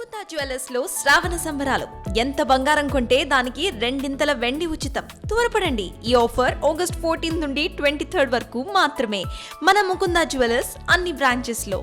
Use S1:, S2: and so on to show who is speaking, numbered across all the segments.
S1: Mukunda jewellers లో శ్రావణ సంబరాలు. ఎంత బంగారం కొంటే దానికి రెండింతల వెండి ఉచితం. త్వరపడండి, ఈ ఆఫర్ ఆగస్ట్ 14 నుండి 23 వరకు మాత్రమే. మన ముకుంద జ్యువెలర్స్ అన్ని బ్రాంచెస్ లో.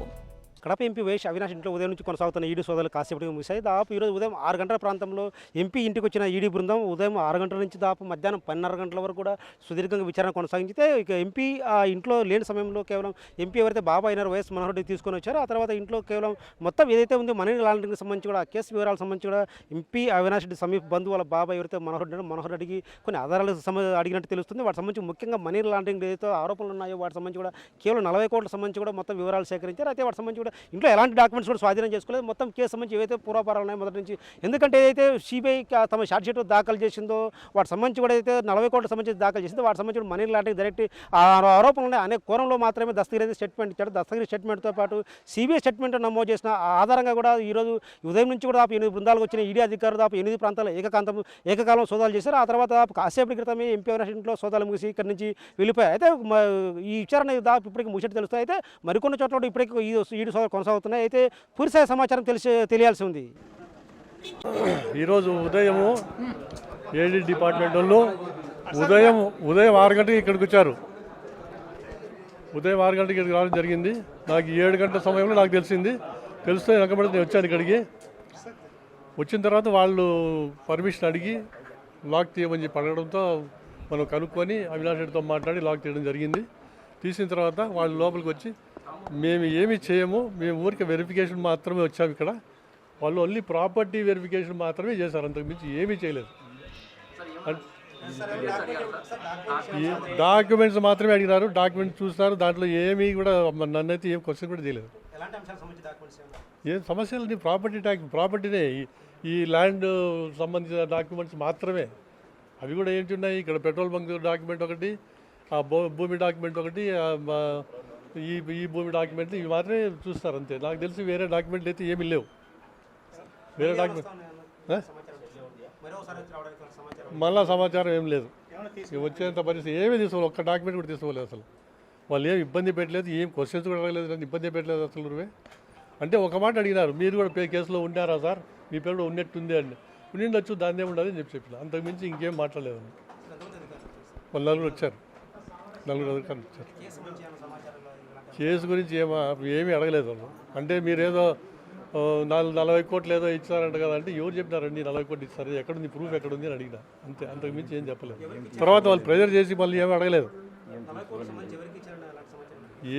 S2: కడప ఎంపీ వైఎస్ అవినాష్ ఇంట్లో ఉదయం నుంచి కొనసాగుతున్న ఈడీ సోదాలు కాసేపటికి ముగిశాయి. దాదాపు ఈరోజు ఉదయం 6 గంటల ప్రాంతంలో ఎంపీ ఇంటికి వచ్చిన ఈడీ బృందం ఉదయం 6 గంటల నుంచి దాదాపు మధ్యాహ్నం 12:30 గంటల వరకు కూడా సుదీర్ఘంగా విచారణ కొనసాగించితే ఇక ఎంపీ ఆ ఇంట్లో లేని సమయంలో కేవలం ఎంపీ ఎవరైతే బాబా అయినారో వైఎస్ మనోహర్ రెడ్డి తీసుకొని వచ్చారో ఆ తర్వాత ఇంట్లో కేవలం మొత్తం ఏదైతే ఉందో మనీ లాండరింగ్కి సంబంధించి కూడా ఆ కేసు వివరాలకు సంబంధించి కూడా ఎంపీ అవినాష్ రెడ్డి సమీప బంధువు వాళ్ళ బాబా ఎవరైతే మనోహర్ రెడ్డికి కొన్ని ఆధారాలు అడిగినట్టు తెలుస్తుంది. వాటి సంబంధించి ముఖ్యంగా మనీ లాండరింగ్ ఏదైతే ఆరోపణలు ఉన్నాయో వాటి సంబంధించి కూడా కేవలం 40 కోట్ల సంబంధించి కూడా మొత్తం వివరాలు సేకరించారు. అయితే వాటి సంబంధించి కూడా ఇంట్లో ఎలాంటి డాక్యుమెంట్స్ కూడా స్వాధీనం చేసుకోలేదు. మొత్తం కేసు సంబంధించి ఏవైతే పూర్వాపారాలు ఉన్నాయో మొదటి నుంచి, ఎందుకంటే ఏదైతే సిబిఐ తమ షార్ట్ షీట్ దాఖలు చేసిందో వాటి సంబంధించి కూడా అయితే 40 కోట్ల సంబంధించి దాఖలు చేసిందో వాటి సంబంధించి మనీ లాండరింగ్ డైరెక్ట్ ఆరోపణలు ఉన్నాయి అనే కోణంలో మాత్రమే దస్తగిరి స్టేట్మెంట్ ఇచ్చాడు. దస్తగిరి స్టేట్మెంట్తో పాటు సిబిఐ స్టేట్మెంట్ నమోదు చేసిన ఆధారంగా కూడా ఈరోజు ఉదయం నుంచి కూడా 8 బృందాలకు వచ్చిన ఈడీ అధికారులు 8 ప్రాంతాల్లో ఏకకాలం సోదాలు చేశారు. ఆ తర్వాత కాసేపటి క్రితమే ఎంపీ అవినాష్ ఇంట్లో సోదాలు ముగిసి ఇక్కడి నుంచి వెళ్ళిపోయారు. అయితే ఈ విచారణ ఇప్పటికి ముగిసినట్టు తెలుస్తుంది. అయితే మరికొన్ని చోట్ల ఇప్పటికీ ఈడీ సోదాలు కొనసాగుతున్నాయి. అయితే పూర్తి సమాచారం తెలియాల్సి ఉంది.
S3: ఈరోజు ఉదయము ఏడీ డిపార్ట్మెంట్ వాళ్ళు ఉదయం 6 గంటకి ఇక్కడికి వచ్చారు. ఉదయం 6 గంటకి ఇక్కడికి రావడం జరిగింది. నాకు 7 గంటల సమయంలో నాకు తెలిస్తే వెనకబడి నేను వచ్చాను ఇక్కడికి. వచ్చిన తర్వాత వాళ్ళు పర్మిషన్ అడిగి లాక్ తీయమని చెప్పి అడగడంతో మనం కనుక్కొని అవినాష్ రెడ్డితో మాట్లాడి లాక్ తీయడం జరిగింది. తీసిన తర్వాత వాళ్ళు లోపలికి వచ్చి మేము ఏమి చేయము, మేము ఊరికి వెరిఫికేషన్ మాత్రమే వచ్చాము ఇక్కడ. వాళ్ళు ఓన్లీ ప్రాపర్టీ వెరిఫికేషన్ మాత్రమే చేశారు, అంతకుమించి ఏమీ చేయలేదు. డాక్యుమెంట్స్ మాత్రమే అడిగినారు. డాక్యుమెంట్స్ చూస్తారు, దాంట్లో ఏమీ కూడా నన్నైతే ఏం క్వశ్చన్ కూడా చేయలేదు. ఏం సమస్యలు ప్రాపర్టీనే, ఈ ల్యాండ్ సంబంధించిన డాక్యుమెంట్స్ మాత్రమే. అవి కూడా ఏంటి ఉన్నాయి, ఇక్కడ పెట్రోల్ బంక్ డాక్యుమెంట్ ఒకటి, ఆ భూమి డాక్యుమెంట్ ఒకటి, ఈ భూమి డాక్యుమెంట్ ఇవి మాత్రమే చూస్తారు అంతే. నాకు తెలిసి వేరే డాక్యుమెంట్లు అయితే ఏమీ లేవు. వేరే డాక్యుమెంట్ మళ్ళా సమాచారం ఏం లేదు. వచ్చేంత పరిస్థితి ఏమీ తీసుకోవాలి, ఒక్క డాక్యుమెంట్ కూడా తీసుకోలేదు. అసలు వాళ్ళు ఏం ఇబ్బంది పెట్టలేదు, ఏం క్వశ్చన్స్ కూడా అడగలేదు, నన్ను ఇబ్బంది పెట్టలేదు అసలు. నువ్వే అంటే ఒక మాట అడిగినారు, మీరు కూడా కేసులో ఉండారా సార్, మీ పేరు కూడా ఉన్నట్టుంది అని. ఉండిండొచ్చు, దాన్ని ఏముండదు అని చెప్పిన. అంతకుమించి ఇంకేం మాట్లాడలేదు. వాళ్ళు నలుగురు వచ్చారు, నలుగురు అధికారులు వచ్చారు. కేసు గురించి ఏమీ అడగలేదు వాళ్ళు. అంటే మీరేదో 40 కోట్లు ఏదో ఇచ్చారంట కదా అంటే, ఎవరు చెప్పినారండి 40 కోట్లు ఇచ్చారు, ఎక్కడుంది ప్రూఫ్ ఎక్కడుంది అని అడిగినా అంతే. అంతకుమించి ఏం చెప్పలేదు. తర్వాత వాళ్ళు ప్రెజర్ చేసి మళ్ళీ ఏమీ అడగలేదు.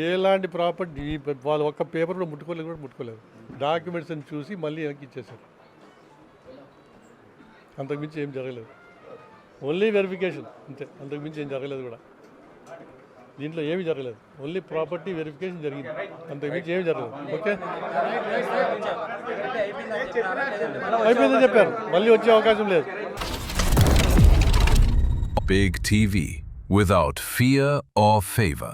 S3: ఎలాంటి ప్రాపర్టీ వాళ్ళు ఒక్క పేపర్ కూడా ముట్టుకోలేదు. డాక్యుమెంట్స్ అని చూసి మళ్ళీ వెనక్కి ఇచ్చేశారు. అంతకుమించి ఏం జరగలేదు. ఓన్లీ వెరిఫికేషన్ అంతే, అంతకుమించి ఏం జరగలేదు కూడా. దీంట్లో ఏమీ జరగలేదు, ఓన్లీ ప్రాపర్టీ వెరిఫికేషన్ జరిగింది, అంతకుమించి ఏమీ జరగలేదు. ఓకే, అయిపోయిందని చెప్పారు, మళ్ళీ వచ్చే అవకాశం లేదు.
S4: Big TV without fear or favor.